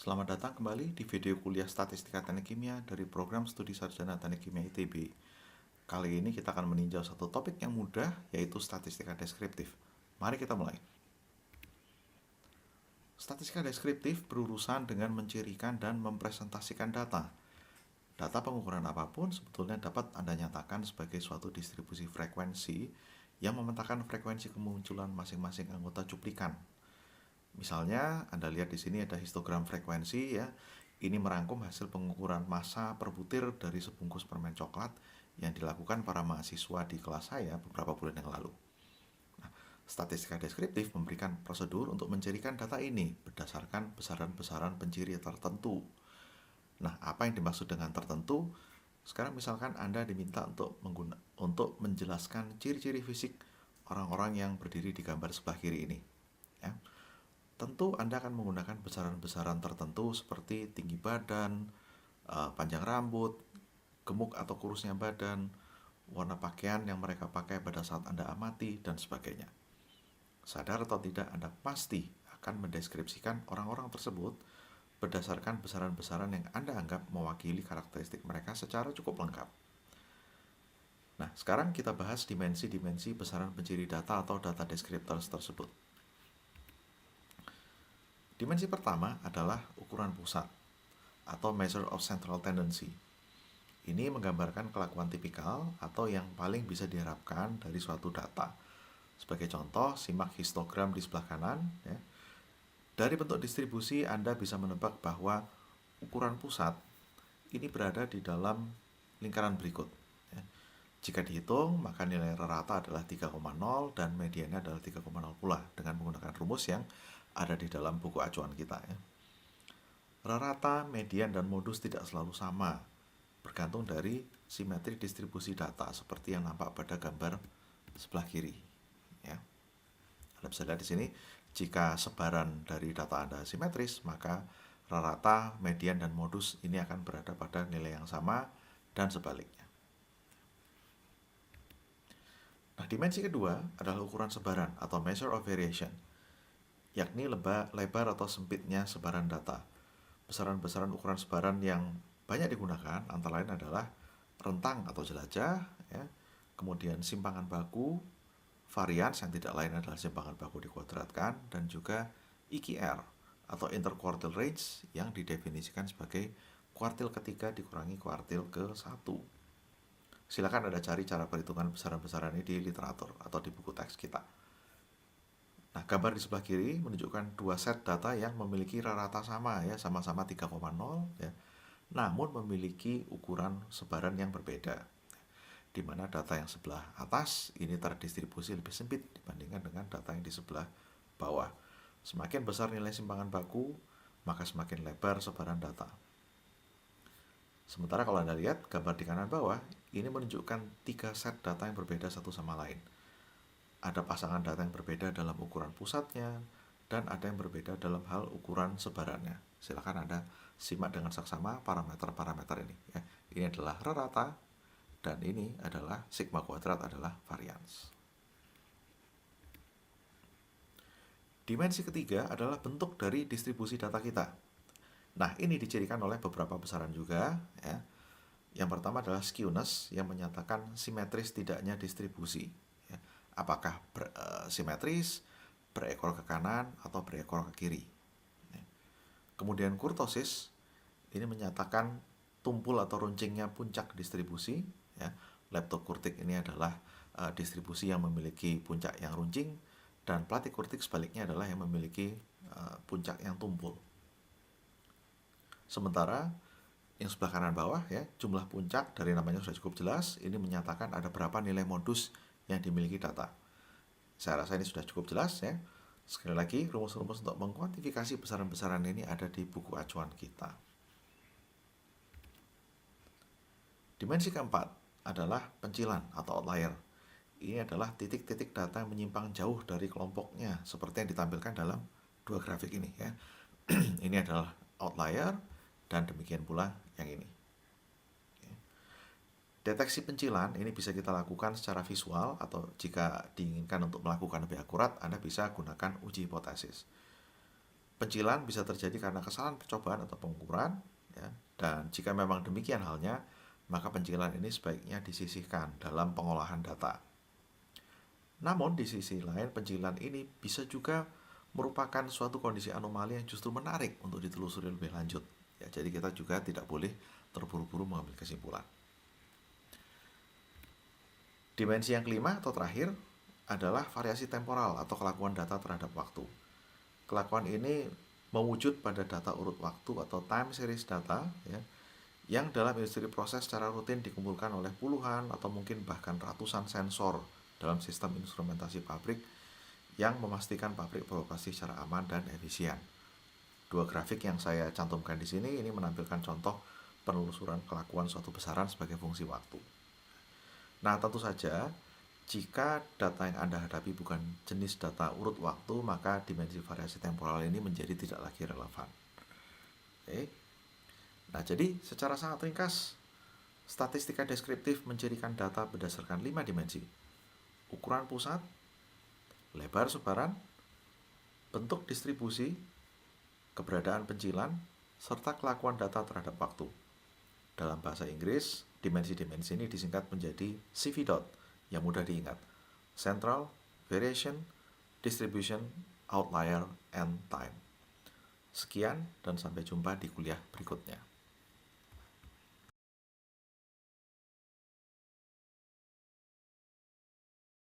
Selamat datang kembali di video kuliah Statistika Teknik Kimia dari program studi sarjana Teknik Kimia ITB. Kali ini kita akan meninjau satu topik yang mudah, yaitu statistika deskriptif. Mari kita mulai. Statistika deskriptif berurusan dengan mencirikan dan mempresentasikan data. Data pengukuran apapun sebetulnya dapat Anda nyatakan sebagai suatu distribusi frekuensi yang memetakan frekuensi kemunculan masing-masing anggota cuplikan. Misalnya, Anda lihat di sini ada histogram frekuensi ya. Ini merangkum hasil pengukuran massa per butir dari sebungkus permen coklat yang dilakukan para mahasiswa di kelas saya beberapa bulan yang lalu. Nah, statistika deskriptif memberikan prosedur untuk mencirikan data ini berdasarkan besaran-besaran penciri tertentu. Nah, apa yang dimaksud dengan tertentu? Sekarang misalkan Anda diminta untuk menjelaskan ciri-ciri fisik orang-orang yang berdiri di gambar sebelah kiri ini. Ya. Tentu Anda akan menggunakan besaran-besaran tertentu seperti tinggi badan, panjang rambut, gemuk atau kurusnya badan, warna pakaian yang mereka pakai pada saat Anda amati, dan sebagainya. Sadar atau tidak, Anda pasti akan mendeskripsikan orang-orang tersebut berdasarkan besaran-besaran yang Anda anggap mewakili karakteristik mereka secara cukup lengkap. Nah, sekarang kita bahas dimensi-dimensi besaran penciri data atau data descriptors tersebut. Dimensi pertama adalah ukuran pusat atau measure of central tendency. Ini menggambarkan kelakuan tipikal atau yang paling bisa diharapkan dari suatu data. Sebagai contoh, simak histogram di sebelah kanan. Ya. Dari bentuk distribusi, Anda bisa menebak bahwa ukuran pusat ini berada di dalam lingkaran berikut. Ya. Jika dihitung, maka nilai rata adalah 3,0 dan mediannya adalah 3,0 pula dengan menggunakan rumus yang ada di dalam buku acuan kita. Ya. Rata, median, dan modus tidak selalu sama, bergantung dari simetri distribusi data seperti yang nampak pada gambar sebelah kiri. Ya. Anda bisa lihat di sini, jika sebaran dari data Anda simetris, maka rata, median, dan modus ini akan berada pada nilai yang sama dan sebaliknya. Nah, dimensi kedua adalah ukuran sebaran atau measure of variation, yakni lebar atau sempitnya sebaran data. Besaran-besaran ukuran sebaran yang banyak digunakan antara lain adalah rentang atau jelajah, ya, kemudian simpangan baku, varians yang tidak lain adalah simpangan baku dikuadratkan, dan juga IQR atau interquartile range yang didefinisikan sebagai kuartil ketiga dikurangi kuartil ke-1. Silakan Anda cari cara perhitungan besaran-besaran ini di literatur atau di buku teks kita. Nah, gambar di sebelah kiri menunjukkan dua set data yang memiliki rata sama ya, sama-sama 3,0 ya. Namun memiliki ukuran sebaran yang berbeda. Di mana data yang sebelah atas ini terdistribusi lebih sempit dibandingkan dengan data yang di sebelah bawah. Semakin besar nilai simpangan baku, maka semakin lebar sebaran data. Sementara kalau Anda lihat gambar di kanan bawah, ini menunjukkan 3 set data yang berbeda satu sama lain. Ada pasangan data yang berbeda dalam ukuran pusatnya, dan ada yang berbeda dalam hal ukuran sebarannya. Silakan Anda simak dengan saksama parameter-parameter ini. Ya. Ini adalah rata, dan ini adalah sigma kuadrat adalah varians. Dimensi ketiga adalah bentuk dari distribusi data kita. Nah, ini dicirikan oleh beberapa besaran juga. Ya. Yang pertama adalah skewness yang menyatakan simetris tidaknya distribusi. Ya. Apakah simetris, berekor ke kanan, atau berekor ke kiri. Ya. Kemudian kurtosis, ini menyatakan tumpul atau runcingnya puncak distribusi. Ya. Leptokurtik ini adalah distribusi yang memiliki puncak yang runcing, dan platikurtik sebaliknya adalah yang memiliki puncak yang tumpul. Sementara yang sebelah kanan bawah ya, jumlah puncak dari namanya sudah cukup jelas. Ini menyatakan ada berapa nilai modus yang dimiliki data. Saya rasa ini sudah cukup jelas ya. Sekali lagi, rumus-rumus untuk mengkuantifikasi besaran-besaran ini ada di buku acuan kita. Dimensi keempat adalah pencilan atau outlier. Ini adalah titik-titik data yang menyimpang jauh dari kelompoknya, seperti yang ditampilkan dalam dua grafik ini ya. Ini adalah outlier, dan demikian pula yang ini. Deteksi pencilan ini bisa kita lakukan secara visual, atau jika diinginkan untuk melakukan lebih akurat, Anda bisa gunakan uji hipotesis. Pencilan bisa terjadi karena kesalahan percobaan atau pengukuran, ya. Dan jika memang demikian halnya, maka pencilan ini sebaiknya disisihkan dalam pengolahan data. Namun di sisi lain, pencilan ini bisa juga merupakan suatu kondisi anomali yang justru menarik untuk ditelusuri lebih lanjut. Ya, jadi kita juga tidak boleh terburu-buru mengambil kesimpulan. Dimensi yang kelima atau terakhir adalah variasi temporal atau kelakuan data terhadap waktu. Kelakuan ini mewujud pada data urut waktu atau time series data, ya, yang dalam industri proses secara rutin dikumpulkan oleh puluhan atau mungkin bahkan ratusan sensor dalam sistem instrumentasi pabrik yang memastikan pabrik beroperasi secara aman dan efisien. Dua grafik yang saya cantumkan di sini ini menampilkan contoh penelusuran kelakuan suatu besaran sebagai fungsi waktu. Nah, tentu saja jika data yang Anda hadapi bukan jenis data urut waktu, maka dimensi variasi temporal ini menjadi tidak lagi relevan. Oke. Nah, jadi secara sangat ringkas, statistika deskriptif mencirikan data berdasarkan 5 dimensi. Ukuran pusat, lebar sebaran, bentuk distribusi, keberadaan pencilan, serta kelakuan data terhadap waktu. Dalam bahasa Inggris, dimensi-dimensi ini disingkat menjadi CVDOT yang mudah diingat. Central, Variation, Distribution, Outlier, and Time. Sekian dan sampai jumpa di kuliah berikutnya.